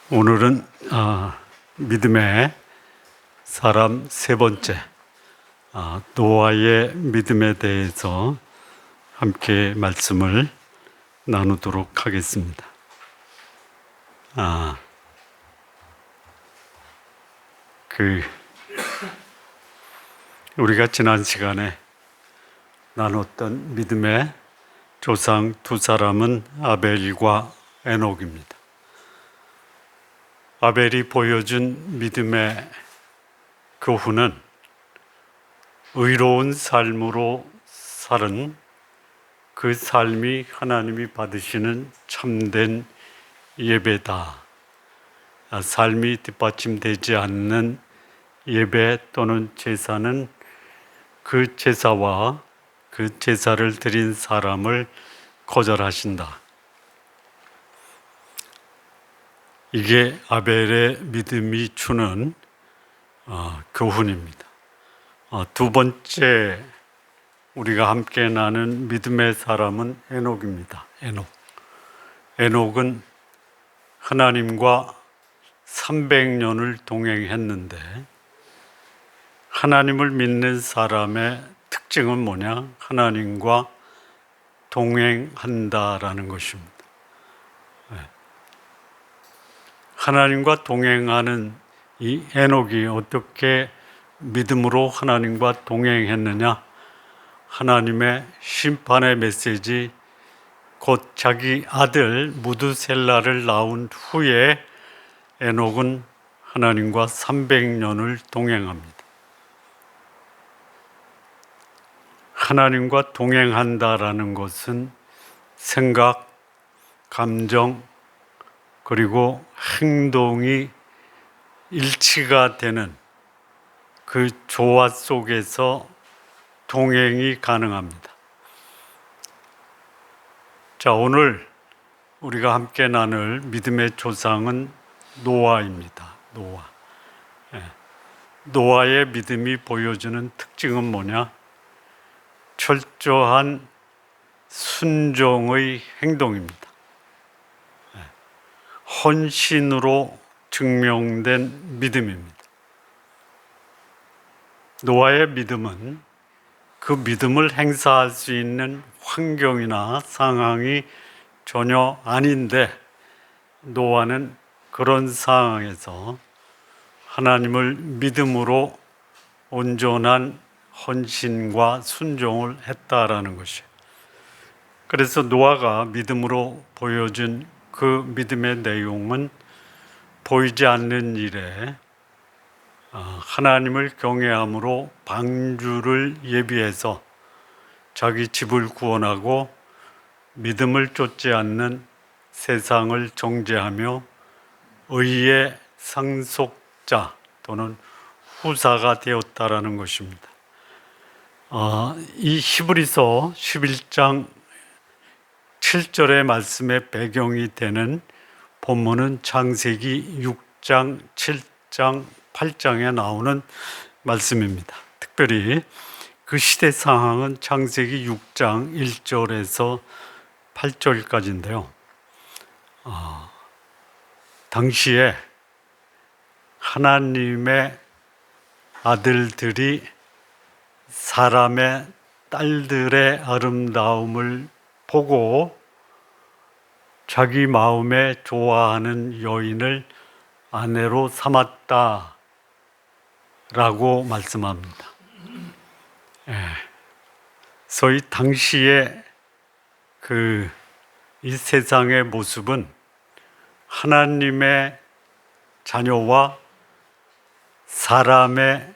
오늘은 믿음의 사람 세 번째 노아의 믿음에 대해서 함께 말씀을 나누도록 하겠습니다. 우리가 지난 시간에 나눴던 믿음의 조상 두 사람은 아벨과 에녹입니다. 아벨이 보여준 믿음의 교훈은 의로운 삶으로 살은 그 삶이 하나님이 받으시는 참된 예배다. 삶이 뒷받침되지 않는 예배 또는 제사는 그 제사와 그 제사를 드린 사람을 거절하신다. 이게 아벨의 믿음이 주는 교훈입니다. 두 번째 우리가 함께 나눈 믿음의 사람은 에녹입니다. 에녹은 하나님과 300년을 동행했는데, 하나님을 믿는 사람의 특징은 뭐냐? 하나님과 동행한다라는 것입니다. 하나님과 동행하는 이 에녹이 어떻게 믿음으로 하나님과 동행했느냐? 하나님의 심판의 메시지, 곧 자기 아들 무드셀라를 낳은 후에 에녹은 하나님과 300년을 동행합니다. 하나님과 동행한다라는 것은 생각, 감정, 그리고 행동이 일치가 되는 그 조화 속에서 동행이 가능합니다. 자, 오늘 우리가 함께 나눌 믿음의 조상은 노아입니다. 노아의 믿음이 보여주는 특징은 뭐냐? 철저한 순종의 행동입니다. 헌신으로 증명된 믿음입니다. 노아의 믿음은 그 믿음을 행사할 수 있는 환경이나 상황이 전혀 아닌데, 노아는 그런 상황에서 하나님을 믿음으로 온전한 헌신과 순종을 했다라는 것이에요. 그래서 노아가 믿음으로 보여준 그 믿음의 내용은 보이지 않는 일에 하나님을 경외함으로 방주를 예비해서 자기 집을 구원하고 믿음을 쫓지 않는 세상을 정죄하며 의의 상속자 또는 후사가 되었다라는 것입니다. 이 히브리서 11장 7절의 말씀의 배경이 되는 본문은 창세기 6장, 7장, 8장에 나오는 말씀입니다. 특별히 그 시대 상황은 창세기 6장 1절에서 8절까지인데요. 당시에 하나님의 아들들이 사람의 딸들의 아름다움을 보고 자기 마음에 좋아하는 여인을 아내로 삼았다라고 말씀합니다. 소위 당시에 이 세상의 모습은 하나님의 자녀와 사람의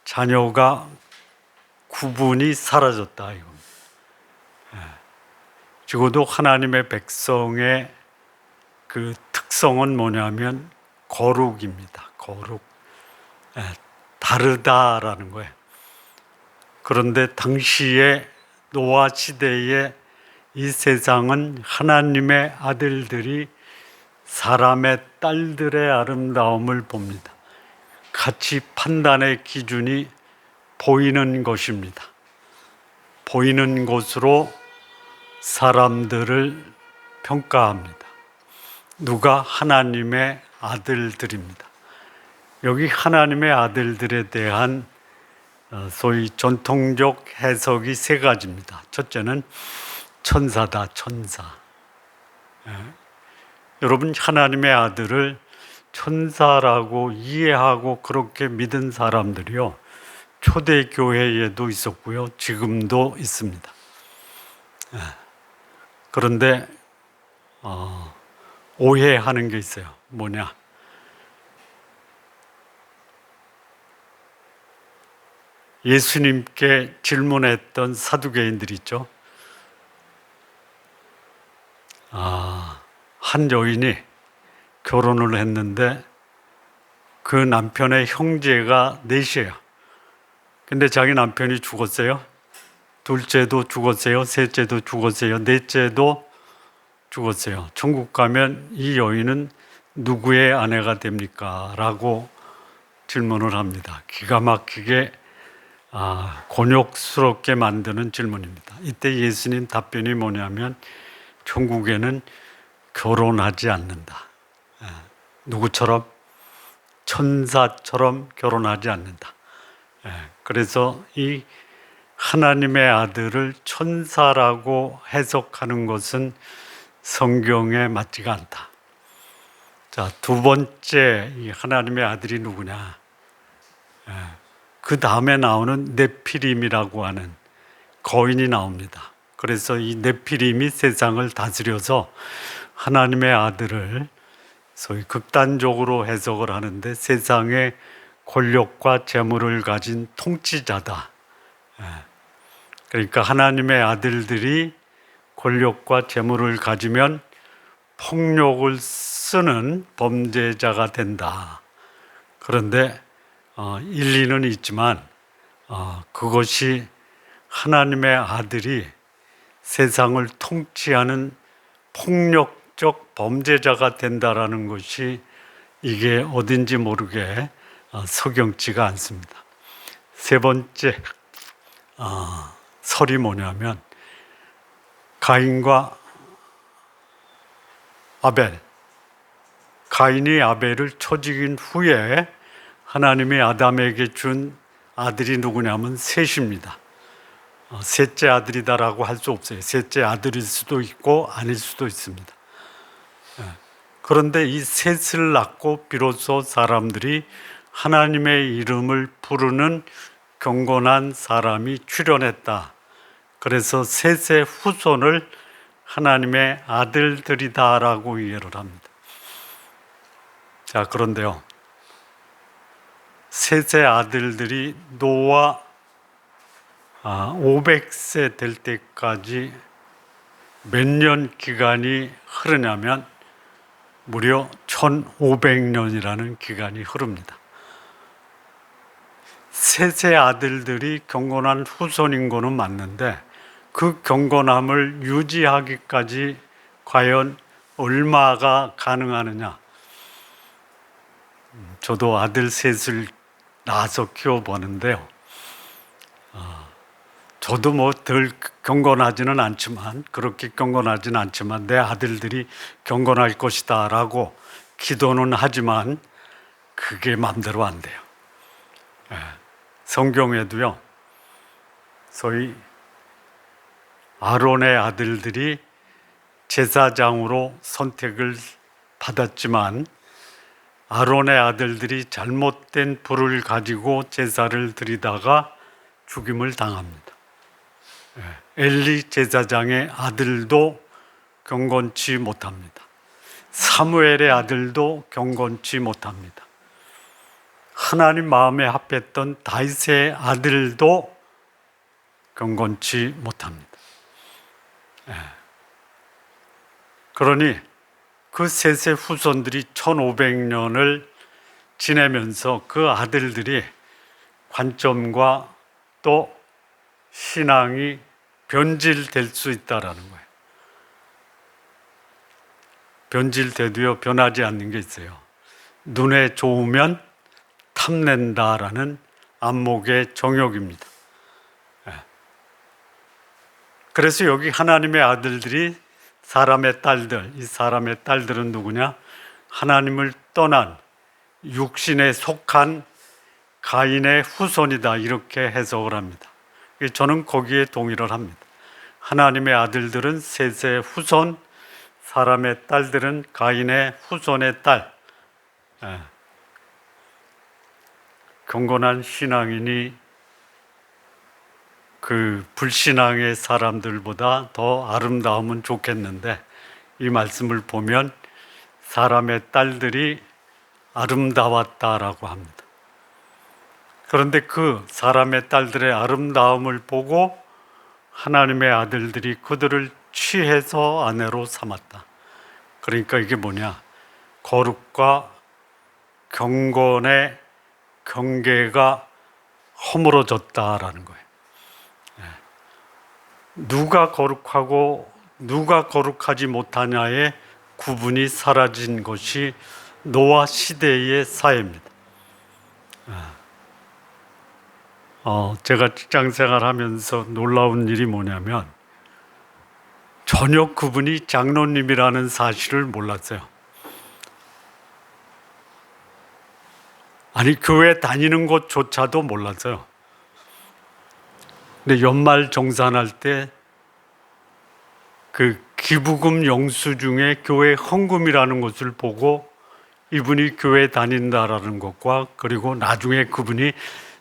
자녀가 구분이 사라졌다 이겁니다. 적어도 하나님의 백성의 그 특성은 뭐냐면 거룩입니다. 거룩. 다르다라는 거예요. 그런데 당시에 노아 시대의 이 세상은 하나님의 아들들이 사람의 딸들의 아름다움을 봅니다. 가치 판단의 기준이 보이는 것입니다. 보이는 것으로 사람들을 평가합니다. 누가 하나님의 아들들입니다. 여기 하나님의 아들들에 대한 소위 전통적 해석이 세 가지입니다. 첫째는 천사다, 천사. 여러분, 하나님의 아들을 천사라고 이해하고 그렇게 믿은 사람들이요, 초대교회에도 있었고요, 지금도 있습니다. 그런데 오해하는 게 있어요. 뭐냐? 예수님께 질문했던 사두개인들 있죠. 한 여인이 결혼을 했는데 그 남편의 형제가 넷이에요. 근데 자기 남편이 죽었어요. 둘째도 죽었어요. 셋째도 죽었어요. 넷째도 죽었어요. 천국 가면 이 여인은 누구의 아내가 됩니까? 라고 질문을 합니다. 기가 막히게 곤욕스럽게 만드는 질문입니다. 이때 예수님 답변이 뭐냐면, 천국에는 결혼하지 않는다. 누구처럼? 천사처럼 결혼하지 않는다. 그래서 이 하나님의 아들을 천사라고 해석하는 것은 성경에 맞지가 않다. 자, 두 번째, 이 하나님의 아들이 누구냐? 그 다음에 나오는 네피림이라고 하는 거인이 나옵니다. 그래서 이 네피림이 세상을 다스려서 하나님의 아들을 소위 극단적으로 해석을 하는데, 세상의 권력과 재물을 가진 통치자다. 그러니까 하나님의 아들들이 권력과 재물을 가지면 폭력을 쓰는 범죄자가 된다. 그런데 일리는 있지만 그것이 하나님의 아들이 세상을 통치하는 폭력적 범죄자가 된다라는 것이, 이게 어딘지 모르게 석연치가 않습니다. 세 번째 설이 뭐냐면, 가인과 아벨, 가인이 아벨을 쳐 죽인 후에 하나님이 아담에게 준 아들이 누구냐면 셋입니다. 셋째 아들이다라고 할 수 없어요. 셋째 아들일 수도 있고 아닐 수도 있습니다. 그런데 이 셋을 낳고 비로소 사람들이 하나님의 이름을 부르는 경건한 사람이 출현했다. 그래서 셋의 후손을 하나님의 아들들이다라고 이해를 합니다. 자, 그런데요, 셋의 아들들이 노아 500세 될 때까지 몇 년 기간이 흐르냐면 무려 1500년이라는 기간이 흐릅니다. 셋의 아들들이 경건한 후손인 거는 맞는데, 그 경건함을 유지하기까지 과연 얼마가 가능하느냐? 저도 아들 셋을 낳아서 키워보는데요, 저도 뭐 덜 경건하지는 않지만, 그렇게 경건하지는 않지만 내 아들들이 경건할 것이다 라고 기도는 하지만 그게 마음대로 안 돼요. 성경에도요, 소위 아론의 아들들이 제사장으로 선택을 받았지만, 아론의 아들들이 잘못된 불을 가지고 제사를 드리다가 죽임을 당합니다. 엘리 제사장의 아들도 경건치 못합니다. 사무엘의 아들도 경건치 못합니다. 하나님 마음에 합했던 다윗의 아들도 경건치 못합니다. 그러니 그 셋의 후손들이 1500년을 지내면서 그 아들들이 관점과 또 신앙이 변질될 수 있다라는 거예요. 변질돼도요, 변하지 않는 게 있어요. 눈에 좋으면 탐낸다라는 안목의 정욕입니다. 그래서 여기 하나님의 아들들이 사람의 딸들, 이 사람의 딸들은 누구냐? 하나님을 떠난 육신에 속한 가인의 후손이다, 이렇게 해석을 합니다. 저는 거기에 동의를 합니다. 하나님의 아들들은 셋의 후손, 사람의 딸들은 가인의 후손의 딸. 경건한 신앙인이 그 불신앙의 사람들보다 더 아름다우면 좋겠는데, 이 말씀을 보면 사람의 딸들이 아름다웠다라고 합니다. 그런데 그 사람의 딸들의 아름다움을 보고 하나님의 아들들이 그들을 취해서 아내로 삼았다. 그러니까 이게 뭐냐? 거룩과 경건의 경계가 허물어졌다라는 거예요. 누가 거룩하고 누가 거룩하지 못하냐의 구분이 사라진 것이 노아 시대의 사회입니다. 제가 직장생활 하면서 놀라운 일이 뭐냐면 전혀 그분이 장로님이라는 사실을 몰랐어요. 아니, 교회 다니는 것조차도 몰랐어요. 근데 연말 정산할 때 그 기부금 영수증에 교회 헌금이라는 것을 보고 이분이 교회 다닌다라는 것과, 그리고 나중에 그분이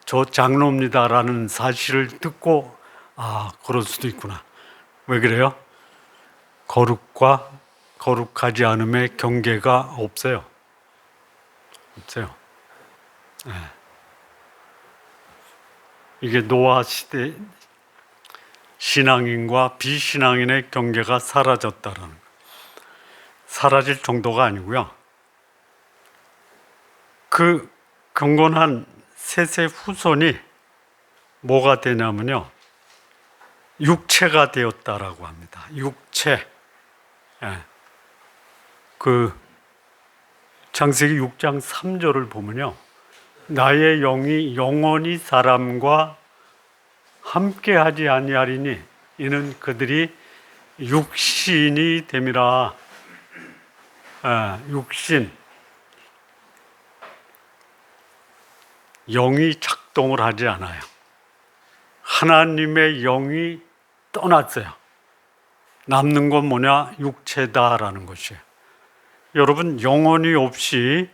저 장로입니다라는 사실을 듣고, 그럴 수도 있구나. 왜 그래요? 거룩과 거룩하지 않음의 경계가 없어요. 없어요. 이게 노아 시대 신앙인과 비신앙인의 경계가 사라졌다라는 거예요. 사라질 정도가 아니고요. 그 경건한 셋의 후손이 뭐가 되냐면요, 육체가 되었다라고 합니다. 육체. 그 창세기 6장 3절을 보면요, 나의 영이 영원히 사람과 함께하지 아니하리니 이는 그들이 육신이 됨이라. 육신, 영이 작동을 하지 않아요. 하나님의 영이 떠났어요. 남는 건 뭐냐? 육체다라는 것이에요. 여러분, 영혼이 없이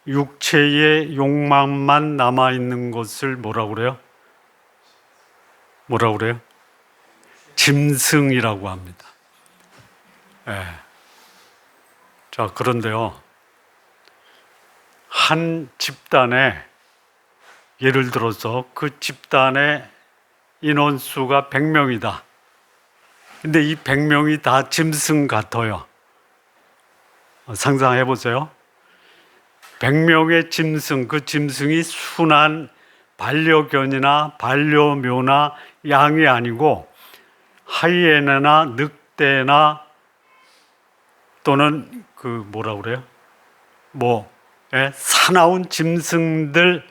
육체의 욕망만 남아있는 것을 뭐라고 그래요? 뭐라고 그래요? 짐승이라고 합니다. 자, 그런데요, 한 집단에, 예를 들어서 그 집단의 인원수가 100명이다. 근데 이 100명이 다 짐승 같아요. 상상해 보세요. 100명의 짐승, 그 짐승이 순한 반려견이나 반려묘나 양이 아니고 하이에나나 늑대나 또는 그 뭐라고 그래요? 사나운 짐승들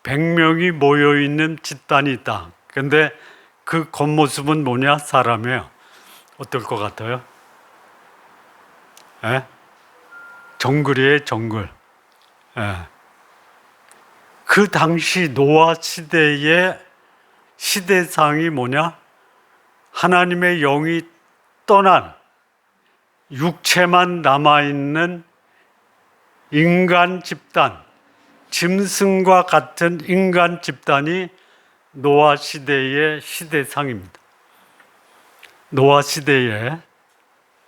100명이 모여있는 집단이 있다. 근데 그 겉모습은 뭐냐? 사람이에요. 어떨 것 같아요? 정글이에요, 정글. 그 당시 노아 시대의 시대상이 뭐냐? 하나님의 영이 떠난 육체만 남아있는 인간 집단, 짐승과 같은 인간 집단이 노아 시대의 시대상입니다. 노아 시대에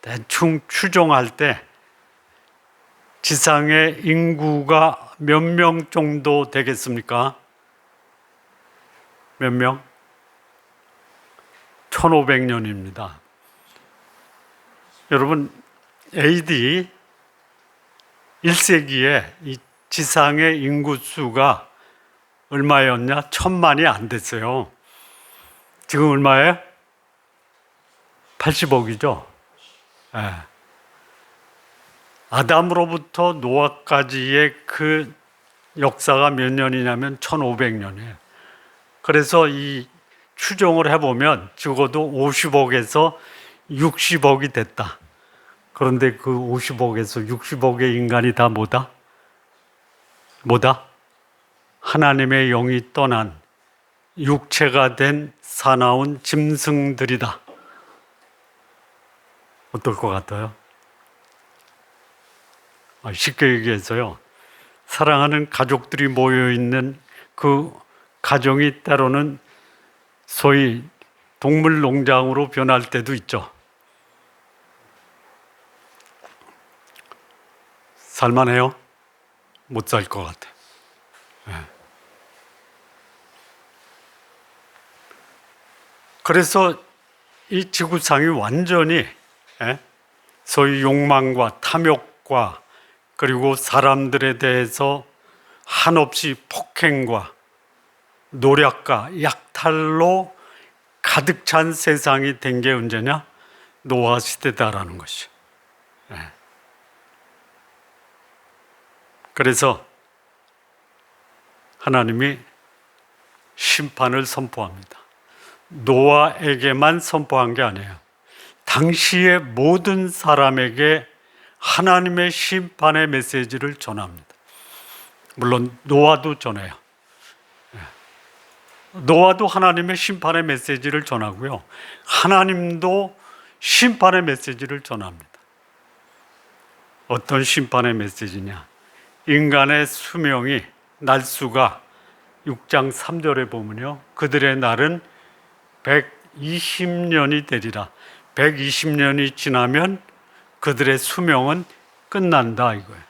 대충 추정할 때 지상의 인구가 몇 명 정도 되겠습니까? 몇 명? 1500년입니다. 여러분, AD 1세기에 이 지상의 인구수가 얼마였냐? 1000만이 안 됐어요. 지금 얼마예요? 80억이죠. 아담으로부터 노아까지의 그 역사가 몇 년이냐면 1500년이에요. 그래서 이 추정을 해보면 적어도 50억에서 60억이 됐다. 그런데 그 50억에서 60억의 인간이 다 뭐다? 하나님의 영이 떠난 육체가 된 사나운 짐승들이다. 어떨 것 같아요? 쉽게 얘기해서요, 사랑하는 가족들이 모여있는 그 가정이 때로는 소위 동물 농장으로 변할 때도 있죠. 살만해요? 못 살 것 같아. 그래서 이 지구상이 완전히 소위 욕망과 탐욕과 그리고 사람들에 대해서 한없이 폭행과 노략과 약탈로 가득 찬 세상이 된 게 언제냐? 노아 시대다라는 것이. 그래서 하나님이 심판을 선포합니다. 노아에게만 선포한 게 아니에요. 당시의 모든 사람에게 하나님의 심판의 메시지를 전합니다. 물론 노아도 전해요. 노아도 하나님의 심판의 메시지를 전하고요, 하나님도 심판의 메시지를 전합니다. 어떤 심판의 메시지냐? 인간의 수명이, 날수가 6장 3절에 보면요, 그들의 날은 120년이 되리라. 120년이 지나면 그들의 수명은 끝난다 이거예요.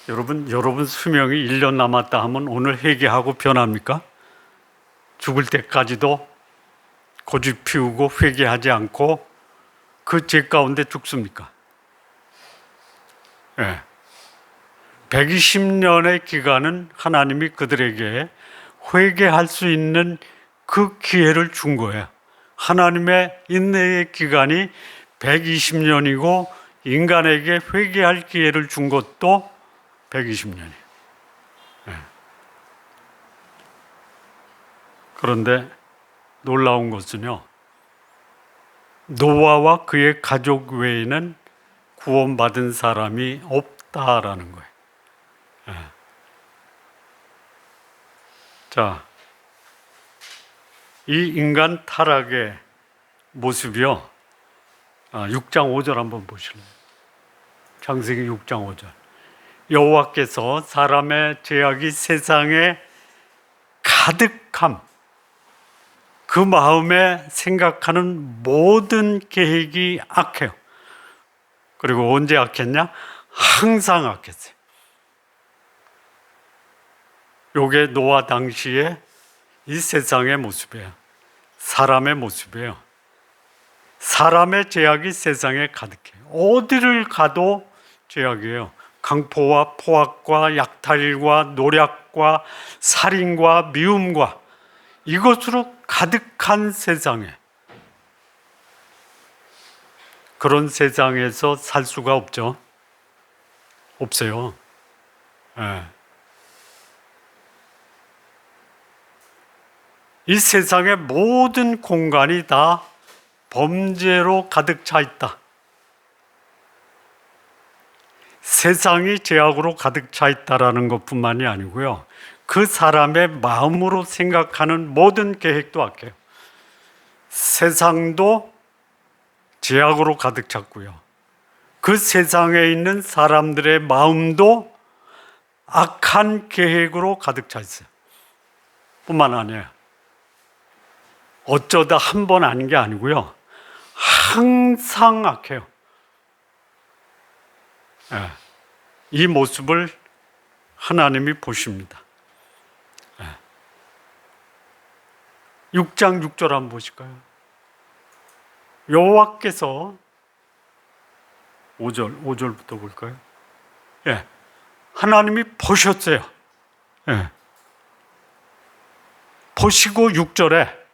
여러분 수명이 1년 남았다 하면 오늘 회개하고 변합니까? 죽을 때까지도 고집 피우고 회개하지 않고 그 죄 가운데 죽습니까? 120년의 기간은 하나님이 그들에게 회개할 수 있는 그 기회를 준 거예요. 하나님의 인내의 기간이 120년이고 인간에게 회개할 기회를 준 것도 120년이에요. 그런데 놀라운 것은요, 노아와 그의 가족 외에는 구원받은 사람이 없다라는 거예요. 자, 이 인간 타락의 모습이요, 6장 5절 한번 보실래요? 창세기 6장 5절. 여호와께서 사람의 죄악이 세상에 가득함, 그 마음에 생각하는 모든 계획이 악해요. 그리고 언제 악했냐? 항상 악했어요. 요게 노아 당시에 이 세상의 모습이에요. 사람의 모습이에요. 사람의 죄악이 세상에 가득해요. 어디를 가도 죄악이에요. 강포와 포악과 약탈과 노략과 살인과 미움과 이것으로 가득한 세상에, 그런 세상에서 살 수가 없죠. 없어요. 이 세상의 모든 공간이 다 범죄로 가득 차 있다. 세상이 죄악으로 가득 차 있다라는 것뿐만이 아니고요, 그 사람의 마음으로 생각하는 모든 계획도 악해요. 세상도 죄악으로 가득 찼고요, 그 세상에 있는 사람들의 마음도 악한 계획으로 가득 차 있어요. 뿐만 아니에요, 어쩌다 한 번 아닌 게 아니고요, 항상 악해요. 이 모습을 하나님이 보십니다. 6장 6절 한번 보실까요? 여호와께서 5절부터 볼까요? 하나님이 보셨어요. 보시고 6절에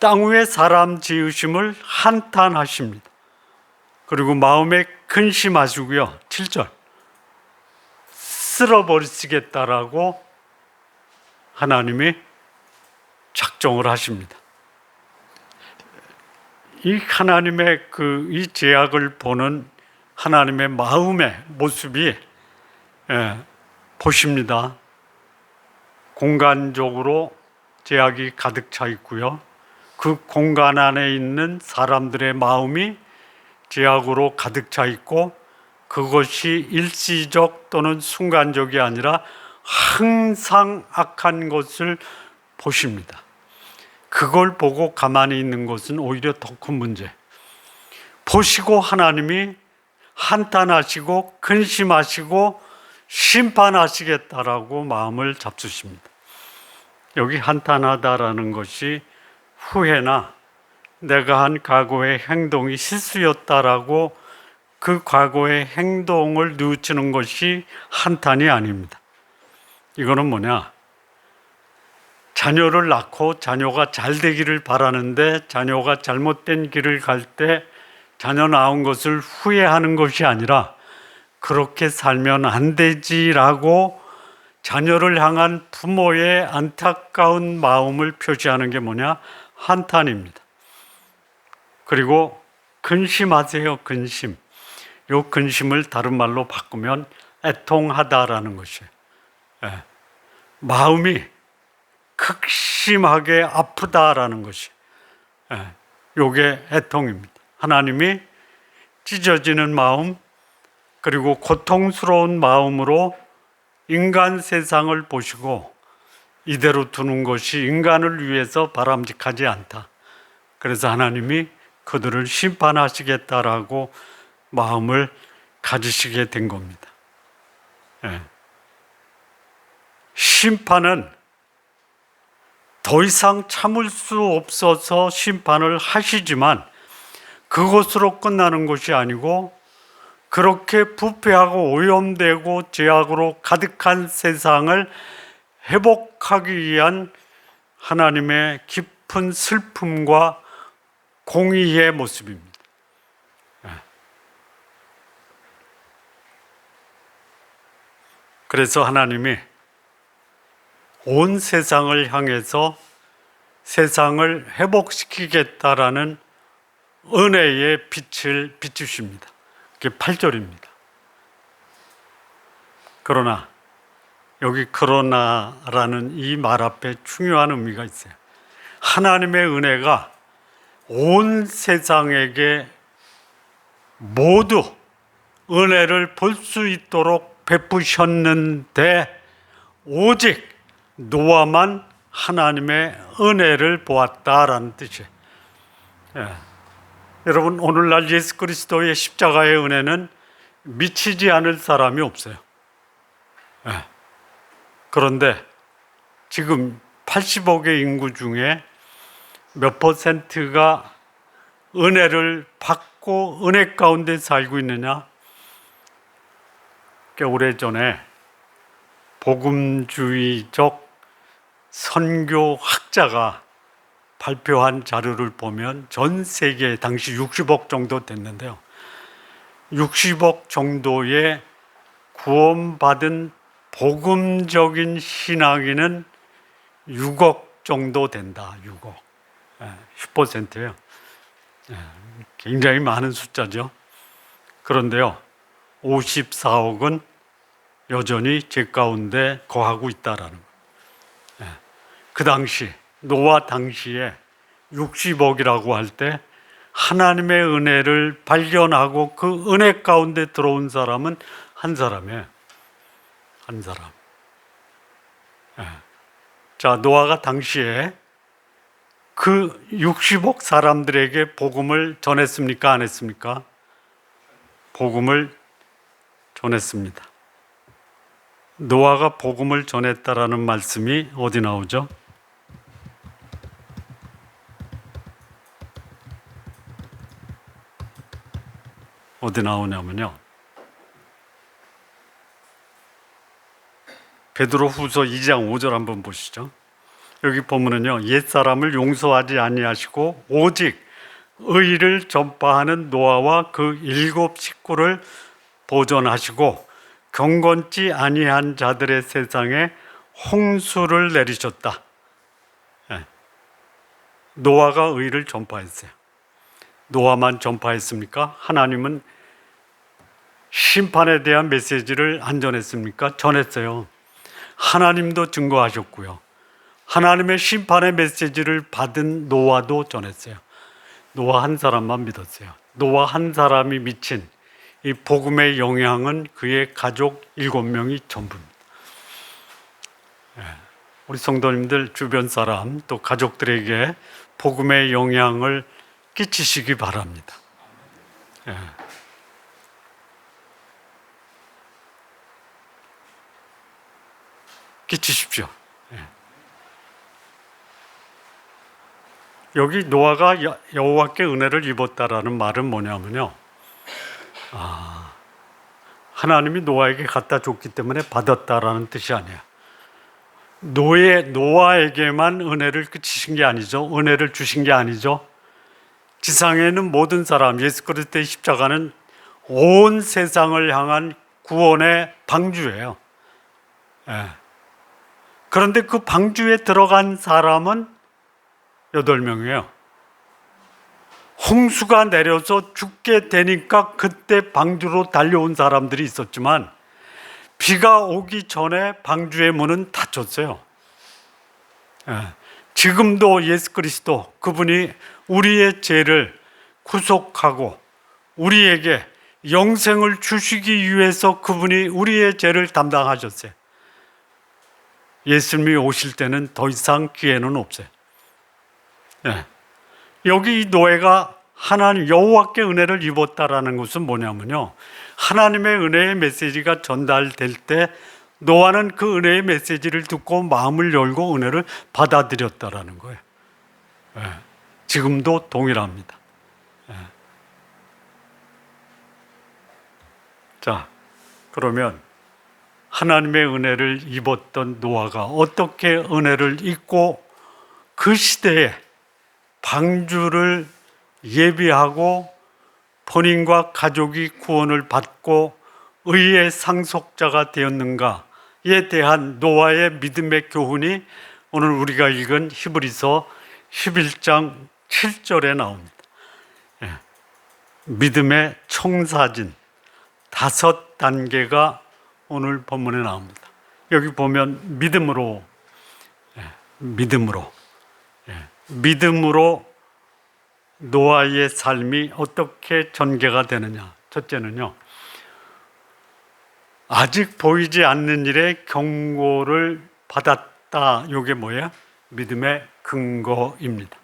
땅 위에 사람 지으심을 한탄하십니다. 그리고 마음에 근심하시고요, 7절 쓸어버리시겠다라고 하나님이 작정을 하십니다. 이 하나님의 이 제약을 보는 하나님의 마음의 모습이 보십니다. 공간적으로 제약이 가득 차 있고요. 그 공간 안에 있는 사람들의 마음이 제약으로 가득 차 있고, 그것이 일시적 또는 순간적이 아니라 항상 악한 것을 보십니다. 그걸 보고 가만히 있는 것은 오히려 더 큰 문제. 보시고 하나님이 한탄하시고 근심하시고 심판하시겠다라고 마음을 잡수십니다. 여기 한탄하다라는 것이 후회나 내가 한 과거의 행동이 실수였다라고 그 과거의 행동을 뉘우치는 것이 한탄이 아닙니다. 이거는 뭐냐? 자녀를 낳고 자녀가 잘 되기를 바라는데 자녀가 잘못된 길을 갈 때 자녀 낳은 것을 후회하는 것이 아니라 그렇게 살면 안 되지라고 자녀를 향한 부모의 안타까운 마음을 표시하는 게 뭐냐? 한탄입니다. 그리고 근심하세요. 근심. 요 근심을 다른 말로 바꾸면 애통하다라는 것이에요. 마음이 극심하게 아프다라는 것이, 요게 애통입니다. 하나님이 찢어지는 마음, 그리고 고통스러운 마음으로 인간 세상을 보시고 이대로 두는 것이 인간을 위해서 바람직하지 않다. 그래서 하나님이 그들을 심판하시겠다라고 마음을 가지시게 된 겁니다. 심판은 더 이상 참을 수 없어서 심판을 하시지만 그것으로 끝나는 것이 아니고, 그렇게 부패하고 오염되고 죄악으로 가득한 세상을 회복하기 위한 하나님의 깊은 슬픔과 공의의 모습입니다. 그래서 하나님이 온 세상을 향해서 세상을 회복시키겠다라는 은혜의 빛을 비추십니다. 그게 8절입니다. 그러나 여기 그러나라는 이 말 앞에 중요한 의미가 있어요. 하나님의 은혜가 온 세상에게 모두 은혜를 볼 수 있도록 베푸셨는데 오직 노아만 하나님의 은혜를 보았다라는 뜻이에요. 여러분, 오늘날 예수 그리스도의 십자가의 은혜는 미치지 않을 사람이 없어요. 그런데 지금 80억의 인구 중에 몇 퍼센트가 은혜를 받고 은혜 가운데 살고 있느냐? 꽤 오래전에 복음주의적 선교학자가 발표한 자료를 보면 전 세계 당시 60억 정도 됐는데요. 60억 정도의 구원받은 복음적인 신앙인은 6억 정도 된다. 6억. 10%예요. 굉장히 많은 숫자죠. 그런데요, 54억은 여전히 죄 가운데 거하고 있다라는 거예요. 그 당시, 노아 당시에 60억이라고 할 때 하나님의 은혜를 발견하고 그 은혜 가운데 들어온 사람은 한 사람이에요. 한 사람. 자, 노아가 당시에 그 60억 사람들에게 복음을 전했습니까? 안 했습니까? 복음을 전했습니다. 노아가 복음을 전했다라는 말씀이 어디 나오죠? 어디 나오냐면요, 베드로후서 2장 5절 한번 보시죠. 여기 보면은요, 옛사람을 용서하지 아니하시고 오직 의를 전파하는 노아와 그 7 식구를 보존하시고 경건치 아니한 자들의 세상에 홍수를 내리셨다. 노아가 의를 전파했어요. 노아만 전파했습니까? 하나님은 심판에 대한 메시지를 안 전했습니까? 전했어요. 하나님도 증거하셨고요. 하나님의 심판의 메시지를 받은 노아도 전했어요. 노아 한 사람만 믿었어요. 노아 한 사람이 미친 이 복음의 영향은 그의 가족 7명이 전부입니다. 우리 성도님들, 주변 사람 또 가족들에게 복음의 영향을 끼치시기 바랍니다. 끼치십시오. 여기 노아가 여호와께 은혜를 입었다라는 말은 뭐냐면요, 하나님이 노아에게 갖다 줬기 때문에 받았다라는 뜻이 아니에요. 노아에게만 은혜를 끼치신 게 아니죠. 은혜를 주신 게 아니죠. 지상에는 모든 사람, 예수 그리스도의 십자가는 온 세상을 향한 구원의 방주예요. 그런데 그 방주에 들어간 사람은 8명이에요. 홍수가 내려서 죽게 되니까 그때 방주로 달려온 사람들이 있었지만 비가 오기 전에 방주의 문은 닫혔어요. 지금도 예수 그리스도, 그분이 우리의 죄를 구속하고 우리에게 영생을 주시기 위해서 그분이 우리의 죄를 담당하셨어요. 예수님이 오실 때는 더 이상 기회는 없어요. 여기 이 노아가 하나님 여호와께 은혜를 입었다라는 것은 뭐냐면요, 하나님의 은혜의 메시지가 전달될 때 노아는 그 은혜의 메시지를 듣고 마음을 열고 은혜를 받아들였다라는 거예요. 지금도 동일합니다. 자, 그러면 하나님의 은혜를 입었던 노아가 어떻게 은혜를 입고 그 시대에 방주를 예비하고 본인과 가족이 구원을 받고 의의 상속자가 되었는가에 대한 노아의 믿음의 교훈이 오늘 우리가 읽은 히브리서 11장 7절에 나옵니다. 믿음의 청사진 5단계가 오늘 본문에 나옵니다. 여기 보면 믿음으로 노아의 삶이 어떻게 전개가 되느냐. 첫째는요, 아직 보이지 않는 일에 경고를 받았다. 이게 뭐예요? 믿음의 근거입니다.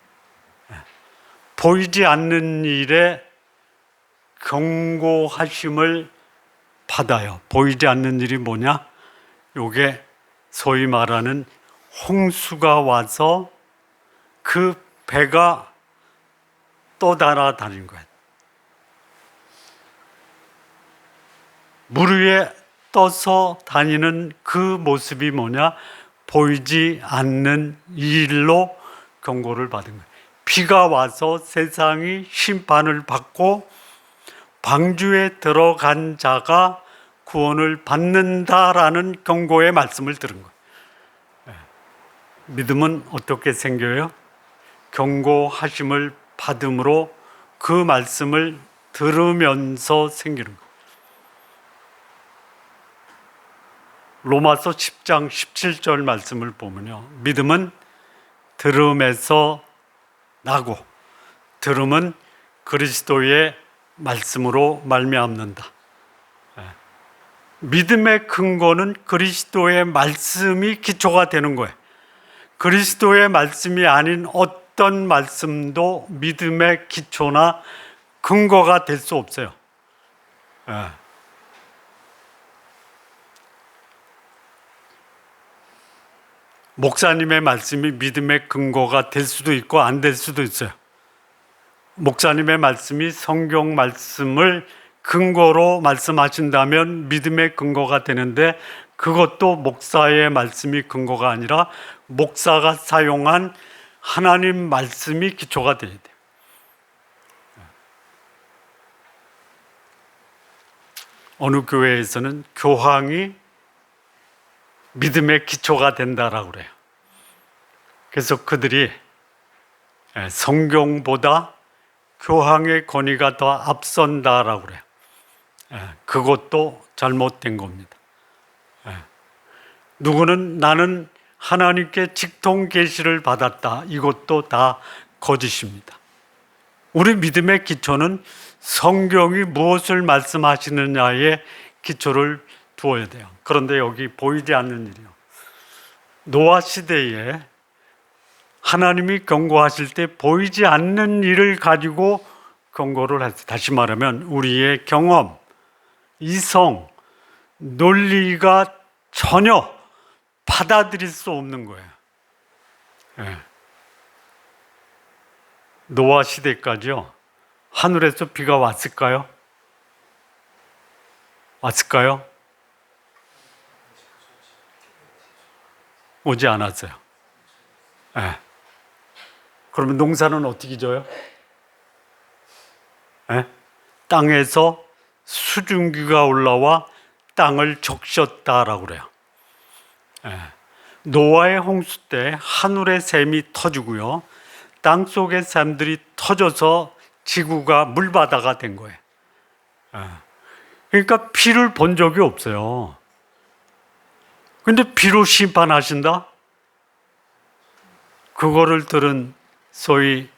보이지 않는 일에 경고하심을 받아요. 보이지 않는 일이 뭐냐? 이게 소위 말하는 홍수가 와서 그 배가 또 날아다닌 거예요. 물 위에 떠서 다니는 그 모습이 뭐냐? 보이지 않는 일로 경고를 받은 거예요. 비가 와서 세상이 심판을 받고 방주에 들어간 자가 구원을 받는다라는 경고의 말씀을 들은 거예요. 믿음은 어떻게 생겨요? 경고하심을 받음으로 그 말씀을 들으면서 생기는 거예요. 로마서 10장 17절 말씀을 보면요, 믿음은 들음에서 나고 들음은 그리스도의 말씀으로 말미암는다. 믿음의 근거는 그리스도의 말씀이 기초가 되는 거예요. 그리스도의 말씀이 아닌 어떤 말씀도 믿음의 기초나 근거가 될 수 없어요. 목사님의 말씀이 믿음의 근거가 될 수도 있고 안 될 수도 있어요. 목사님의 말씀이 성경 말씀을 근거로 말씀하신다면 믿음의 근거가 되는데, 그것도 목사의 말씀이 근거가 아니라 목사가 사용한 하나님 말씀이 기초가 돼야 돼요. 어느 교회에서는 교황이 믿음의 기초가 된다라고 그래요. 그래서 그들이 성경보다 교황의 권위가 더 앞선다라고 그래요. 그것도 잘못된 겁니다. 누구는 나는 하나님께 직통 계시를 받았다. 이것도 다 거짓입니다. 우리 믿음의 기초는 성경이 무엇을 말씀하시느냐에 기초를 두어야 돼요. 그런데 여기 보이지 않는 일이요. 노아 시대에 하나님이 경고하실 때 보이지 않는 일을 가지고 경고를 했어요. 다시 말하면 우리의 경험, 이성, 논리가 전혀 받아들일 수 없는 거예요. 노아 시대까지요. 하늘에서 비가 왔을까요? 왔을까요? 오지 않았어요. 그러면 농사는 어떻게 져요? 땅에서 수증기가 올라와 땅을 적셨다라고 그래요. 노아의 홍수 때 하늘의 샘이 터지고요. 땅 속의 샘들이 터져서 지구가 물바다가 된 거예요. 그러니까 피를 본 적이 없어요. 근데 피로 심판하신다? 그거를 들은 소위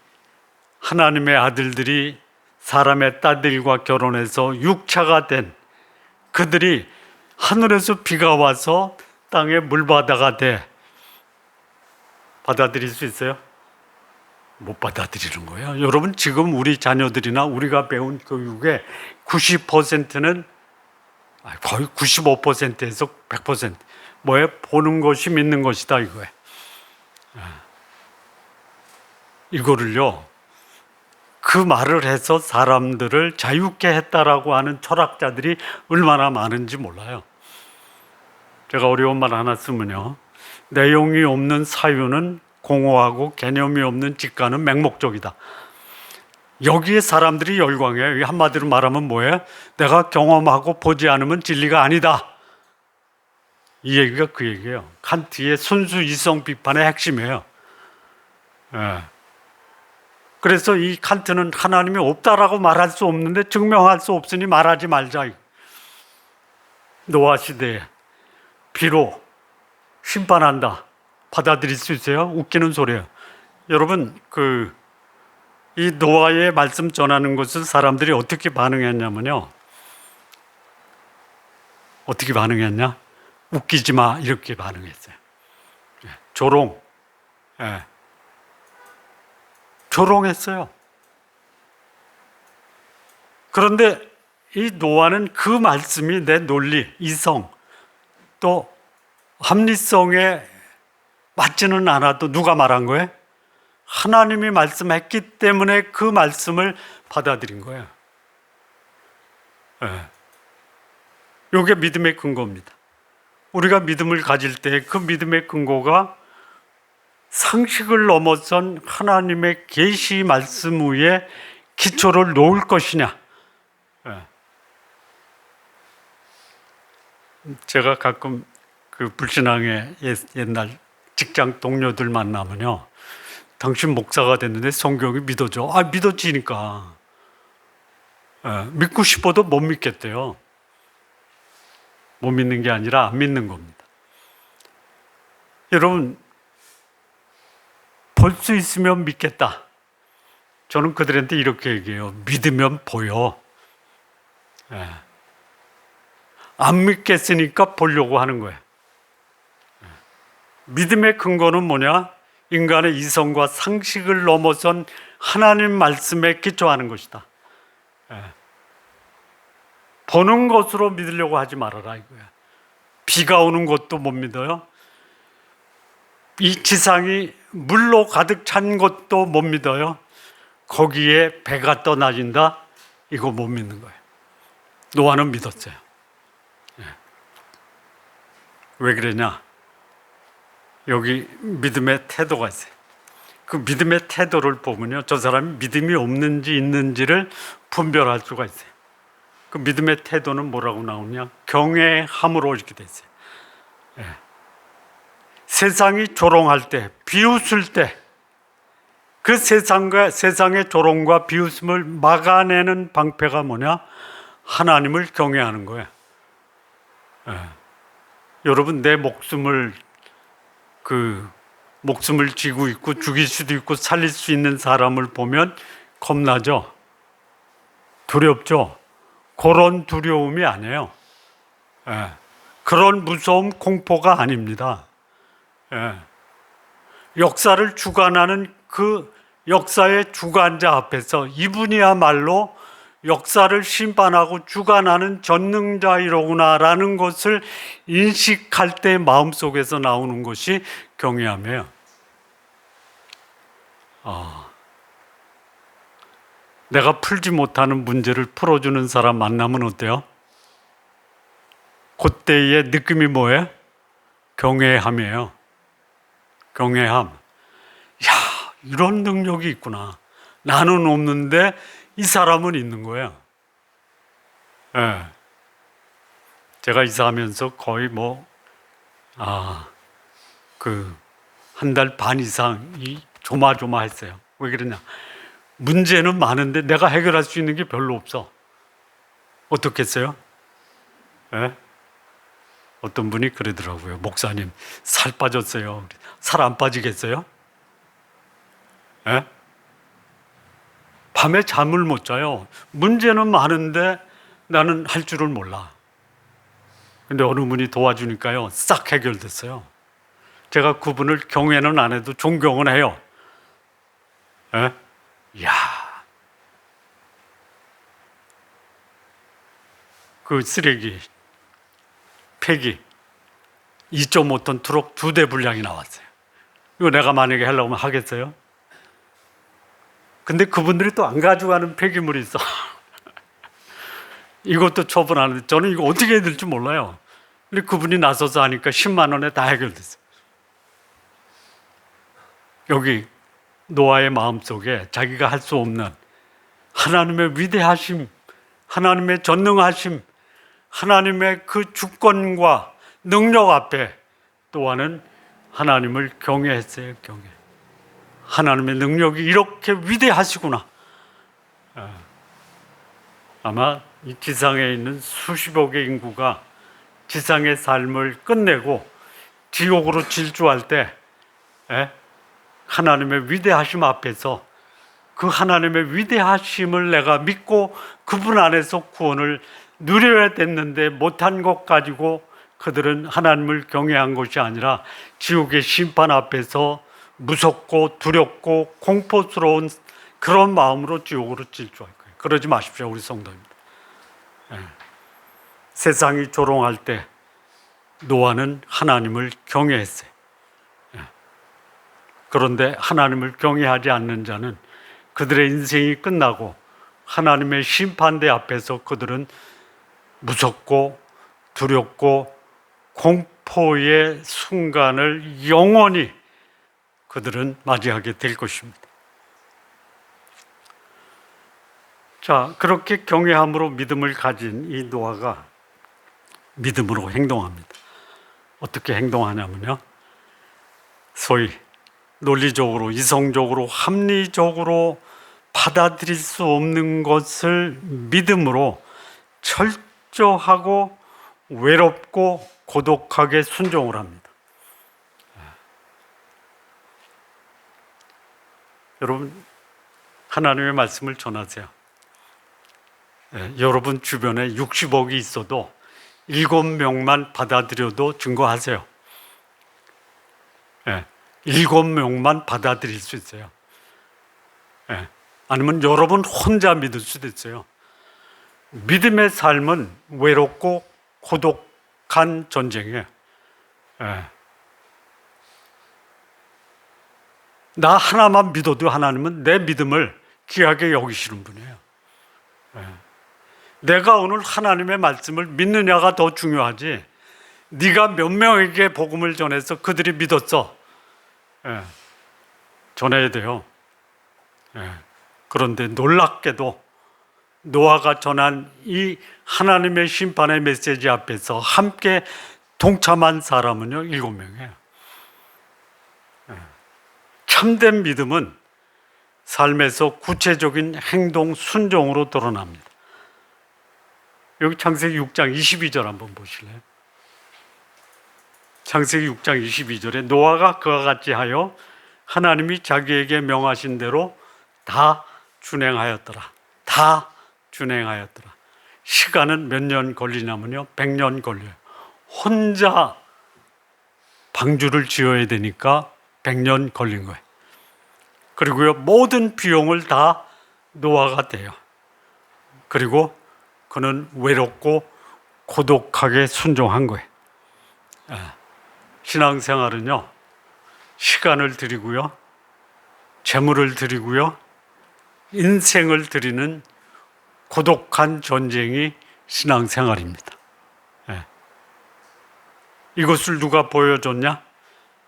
하나님의 아들들이 사람의 딸들과 결혼해서 육차가 된 그들이 하늘에서 비가 와서 땅에 물바다가 돼 받아들일 수 있어요? 못 받아들이는 거예요. 여러분, 지금 우리 자녀들이나 우리가 배운 교육의 90%는 거의 95%에서 100% 뭐예요? 보는 것이 믿는 것이다 이거예요. 이거를요, 그 말을 해서 사람들을 자유케 했다라고 하는 철학자들이 얼마나 많은지 몰라요. 제가 어려운 말 하나 쓰면요, 내용이 없는 사유는 공허하고 개념이 없는 직관은 맹목적이다. 여기에 사람들이 열광해요. 한마디로 말하면 뭐예요? 내가 경험하고 보지 않으면 진리가 아니다. 이 얘기가 그 얘기예요. 칸트의 순수 이성 비판의 핵심이에요. 그래서 이 칸트는 하나님이 없다라고 말할 수 없는데 증명할 수 없으니 말하지 말자. 노아 시대에 비로 심판한다. 받아들일 수 있어요? 웃기는 소리예요. 여러분, 이 노아의 말씀 전하는 것을 사람들이 어떻게 반응했냐면요. 어떻게 반응했냐? 웃기지 마, 이렇게 반응했어요. 조롱. 조롱했어요. 그런데 이 노아는 그 말씀이 내 논리, 이성, 또 합리성에 맞지는 않아도 누가 말한 거예요? 하나님이 말씀했기 때문에 그 말씀을 받아들인 거예요. 이게 믿음의 근거입니다. 우리가 믿음을 가질 때 그 믿음의 근거가 상식을 넘어선 하나님의 계시 말씀 위에 기초를 놓을 것이냐. 제가 가끔 그 불신앙의 옛날 직장 동료들 만나면요, 당신 목사가 됐는데 성경이 믿어져. 믿어지니까. 믿고 싶어도 못 믿겠대요. 못 믿는 게 아니라 안 믿는 겁니다. 여러분, 볼 수 있으면 믿겠다. 저는 그들한테 이렇게 얘기해요. 믿으면 보여. 안 믿겠으니까 보려고 하는 거예요. 믿음의 근거는 뭐냐? 인간의 이성과 상식을 넘어선 하나님 말씀에 기초하는 것이다. 보는 것으로 믿으려고 하지 말아라 이거야. 비가 오는 것도 못 믿어요. 이 지상이 물로 가득 찬 것도 못 믿어요. 거기에 배가 떠나진다, 이거 못 믿는 거예요. 노아는 믿었어요. 왜 그러냐? 여기 믿음의 태도가 있어요. 그 믿음의 태도를 보면요, 저 사람이 믿음이 없는지 있는지를 분별할 수가 있어요. 그 믿음의 태도는 뭐라고 나오냐? 경외함으로 이렇게 돼 있어요. 세상이 조롱할 때, 비웃을 때, 그 세상의 조롱과 비웃음을 막아내는 방패가 뭐냐? 하나님을 경외하는 거예요. 여러분, 내 목숨을 쥐고 있고 죽일 수도 있고 살릴 수 있는 사람을 보면 겁나죠? 두렵죠? 그런 두려움이 아니에요. 그런 무서움, 공포가 아닙니다. 역사를 주관하는 그 역사의 주관자 앞에서 이분이야말로 역사를 심판하고 주관하는 전능자이로구나라는 것을 인식할 때 마음속에서 나오는 것이 경외함이에요. 내가 풀지 못하는 문제를 풀어주는 사람 만나면 어때요? 그때의 느낌이 뭐예요? 경외함이에요. 경외함. 야, 이런 능력이 있구나. 나는 없는데 이 사람은 있는 거예요. 제가 이사하면서 거의 한 달 반 이상이 조마조마했어요. 왜 그러냐? 문제는 많은데 내가 해결할 수 있는 게 별로 없어. 어떻겠어요? 어떤 분이 그러더라고요. 목사님, 살 빠졌어요. 살 안 빠지겠어요? 밤에 잠을 못 자요. 문제는 많은데 나는 할 줄을 몰라. 근데 어느 분이 도와주니까요, 싹 해결됐어요. 제가 그분을 경외는 안 해도 존경은 해요. 이야, 그 쓰레기, 폐기 2.5톤 트럭 2대 분량이 나왔어요. 이거 내가 만약에 하려고 하면 하겠어요? 근데 그분들이 또 안 가져가는 폐기물이 있어. 이것도 처분하는데 저는 이거 어떻게 해야 될지 몰라요. 근데 그분이 나서서 하니까 10만 원에 다 해결됐어요. 여기 노아의 마음속에 자기가 할 수 없는 하나님의 위대하심, 하나님의 전능하심, 하나님의 그 주권과 능력 앞에 노아는 하나님을 경외했어요. 경외. 하나님의 능력이 이렇게 위대하시구나. 아마 이 지상에 있는 수십억의 인구가 지상의 삶을 끝내고 지옥으로 질주할 때 하나님의 위대하심 앞에서 그 하나님의 위대하심을 내가 믿고 그분 안에서 구원을 누려야 됐는데 못한 것 가지고 그들은 하나님을 경외한 것이 아니라 지옥의 심판 앞에서 무섭고 두렵고 공포스러운 그런 마음으로 지옥으로 질주할 거예요. 그러지 마십시오, 우리 성도입니다. 세상이 조롱할 때 노아는 하나님을 경외했어요. 그런데 하나님을 경외하지 않는 자는 그들의 인생이 끝나고 하나님의 심판대 앞에서 그들은 무섭고 두렵고 공포의 순간을 영원히 그들은 맞이하게 될 것입니다. 자, 그렇게 경외함으로 믿음을 가진 이 노아가 믿음으로 행동합니다. 어떻게 행동하냐면요, 소위 논리적으로, 이성적으로, 합리적으로 받아들일 수 없는 것을 믿음으로 철저하고 외롭고 고독하게 순종을 합니다. 여러분, 하나님의 말씀을 전하세요. 여러분 주변에 60억이 있어도 7명만 받아들여도 증거하세요. 7명만 받아들일 수 있어요. 아니면 여러분 혼자 믿을 수도 있어요. 믿음의 삶은 외롭고 고독한 전쟁이에요. 나 하나만 믿어도 하나님은 내 믿음을 귀하게 여기시는 분이에요. 내가 오늘 하나님의 말씀을 믿느냐가 더 중요하지, 네가 몇 명에게 복음을 전해서 그들이 믿었어, 전해야 돼요. 그런데 놀랍게도 노아가 전한 이 하나님의 심판의 메시지 앞에서 함께 동참한 사람은요, 7명이에요. 참된 믿음은 삶에서 구체적인 행동 순종으로 드러납니다. 여기 창세기 6장 22절 한번 보실래요? 창세기 6장 22절에 노아가 그와 같이 하여 하나님이 자기에게 명하신 대로 다 준행하였더라. 다 준행하였더라. 시간은 몇 년 걸리냐면요, 100년 걸려요. 혼자 방주를 지어야 되니까 100년 걸린 거예요. 그리고요, 모든 비용을 다 노아가 대요. 그리고 그는 외롭고 고독하게 순종한 거예요. 신앙생활은요, 시간을 드리고요, 재물을 드리고요, 인생을 드리는 고독한 전쟁이 신앙생활입니다. 이것을 누가 보여줬냐?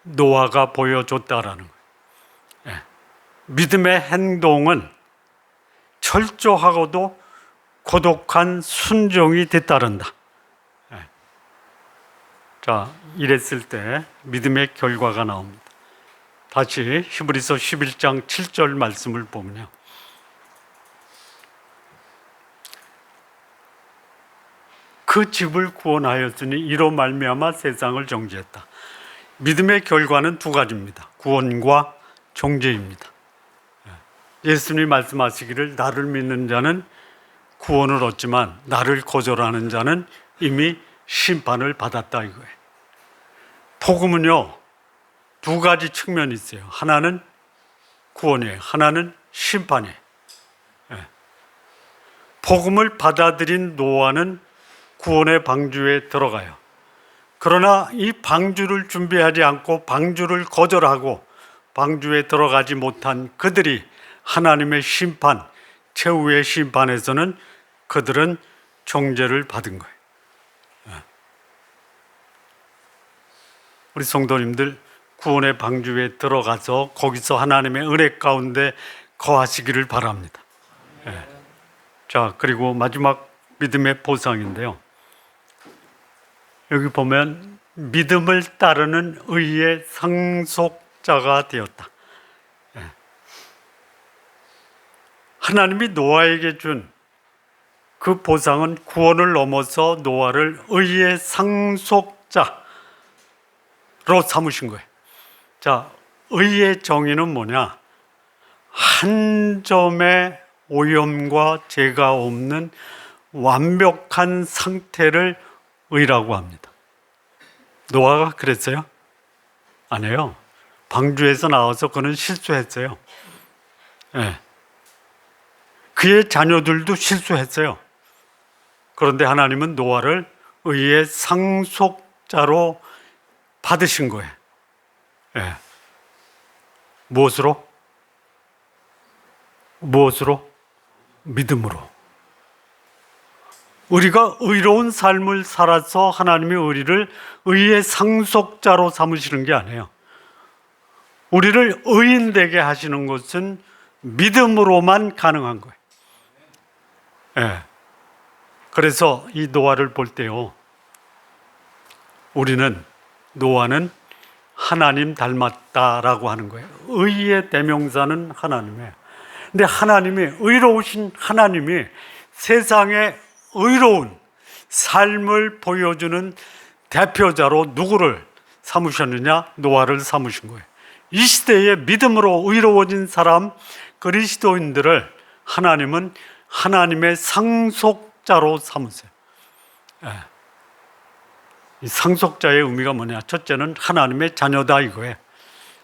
노아가 보여줬다라는 거예요. 믿음의 행동은 철저하고도 고독한 순종이 뒤따른다. 자, 이랬을 때 믿음의 결과가 나옵니다. 다시 히브리서 11장 7절 말씀을 보면요, 그 집을 구원하였으니 이로 말미암아 세상을 정죄했다. 믿음의 결과는 두 가지입니다. 구원과 정죄입니다. 예수님이 말씀하시기를 나를 믿는 자는 구원을 얻지만 나를 거절하는 자는 이미 심판을 받았다 이거예요. 복음은요, 두 가지 측면이 있어요. 하나는 구원이에요. 하나는 심판이에요. 복음을 받아들인 노아는 구원의 방주에 들어가요. 그러나 이 방주를 준비하지 않고 방주를 거절하고 방주에 들어가지 못한 그들이 하나님의 심판, 최후의 심판에서는 그들은 정죄를 받은 거예요. 우리 성도님들, 구원의 방주에 들어가서 거기서 하나님의 은혜 가운데 거하시기를 바랍니다. 자, 그리고 마지막 믿음의 보상인데요, 여기 보면 믿음을 따르는 의의 상속자가 되었다. 하나님이 노아에게 준 그 보상은 구원을 넘어서 노아를 의의 상속자로 삼으신 거예요. 자, 의의 정의는 뭐냐? 한 점의 오염과 죄가 없는 완벽한 상태를 의라고 합니다. 노아가 그랬어요? 아니에요. 방주에서 나와서 그는 실수했어요. 그의 자녀들도 실수했어요. 그런데 하나님은 노아를 의의 상속자로 받으신 거예요. 무엇으로? 믿음으로. 우리가 의로운 삶을 살아서 하나님이 우리를 의의 상속자로 삼으시는 게 아니에요. 우리를 의인되게 하시는 것은 믿음으로만 가능한 거예요. 그래서 이 노아를 볼 때요, 우리는 노아는 하나님 닮았다라고 하는 거예요. 의의 대명사는 하나님이에요. 근데 하나님이, 의로우신 하나님이 세상에 의로운 삶을 보여주는 대표자로 누구를 삼으셨느냐? 노아를 삼으신 거예요. 이 시대에 믿음으로 의로워진 사람, 그리스도인들을 하나님은 하나님의 상속자로 삼으세요. 이 상속자의 의미가 뭐냐? 첫째는 하나님의 자녀다 이거예요.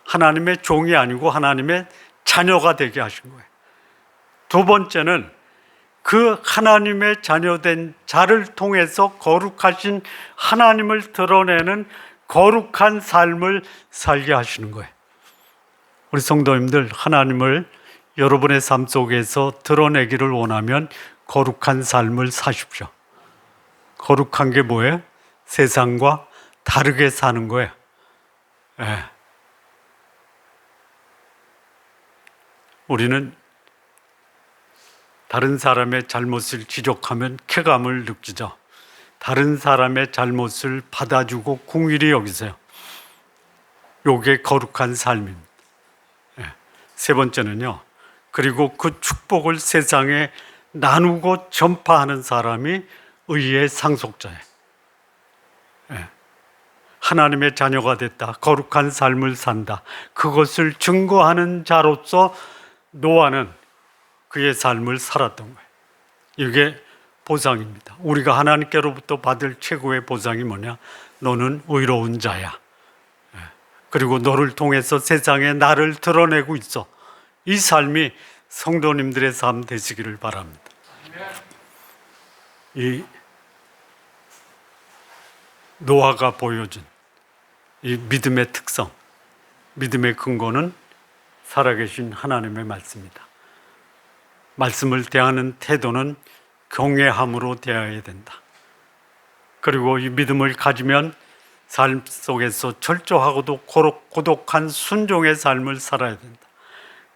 하나님의 종이 아니고 하나님의 자녀가 되게 하신 거예요. 두 번째는 그 하나님의 자녀된 자를 통해서 거룩하신 하나님을 드러내는 거룩한 삶을 살게 하시는 거예요. 우리 성도님들, 하나님을 여러분의 삶 속에서 드러내기를 원하면 거룩한 삶을 사십시오. 거룩한 게 뭐예요? 세상과 다르게 사는 거예요. 우리는 다른 사람의 잘못을 지적하면 쾌감을 느끼죠. 다른 사람의 잘못을 받아주고 긍휼히 여기세요. 요게 거룩한 삶입니다. 세 번째는요, 그리고 그 축복을 세상에 나누고 전파하는 사람이 의의 상속자예요. 하나님의 자녀가 됐다, 거룩한 삶을 산다, 그것을 증거하는 자로서 노아는 그의 삶을 살았던 거예요. 이게 보상입니다. 우리가 하나님께로부터 받을 최고의 보상이 뭐냐? 너는 의로운 자야. 그리고 너를 통해서 세상에 나를 드러내고 있어. 이 삶이 성도님들의 삶 되시기를 바랍니다. 이 노아가 보여준 이 믿음의 특성, 믿음의 근거는 살아계신 하나님의 말씀이다. 말씀을 대하는 태도는 경외함으로 대해야 된다. 그리고 이 믿음을 가지면 삶 속에서 철저하고도 고독한 순종의 삶을 살아야 된다.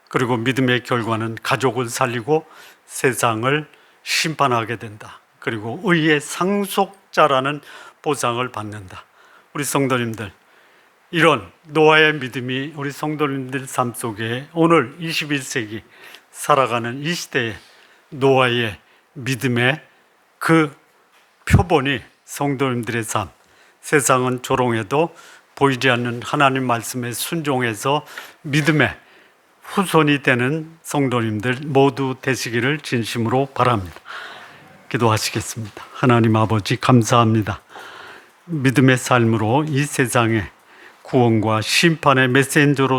그리고 믿음의 결과는 가족을 살리고 세상을 심판하게 된다. 그리고 의의 상속자라는 보상을 받는다. 우리 성도님들, 이런 노아의 믿음이 우리 성도님들 삶 속에 오늘 21세기 살아가는 이 시대에 노아의 믿음의 그 표본이 성도님들의 삶, 세상은 조롱해도 보이지 않는 하나님 말씀에 순종해서 믿음의 후손이 되는 성도님들 모두 되시기를 진심으로 바랍니다. 기도하시겠습니다. 하나님 아버지, 감사합니다. 믿음의 삶으로 이 세상에 구원과 심판의 메신저로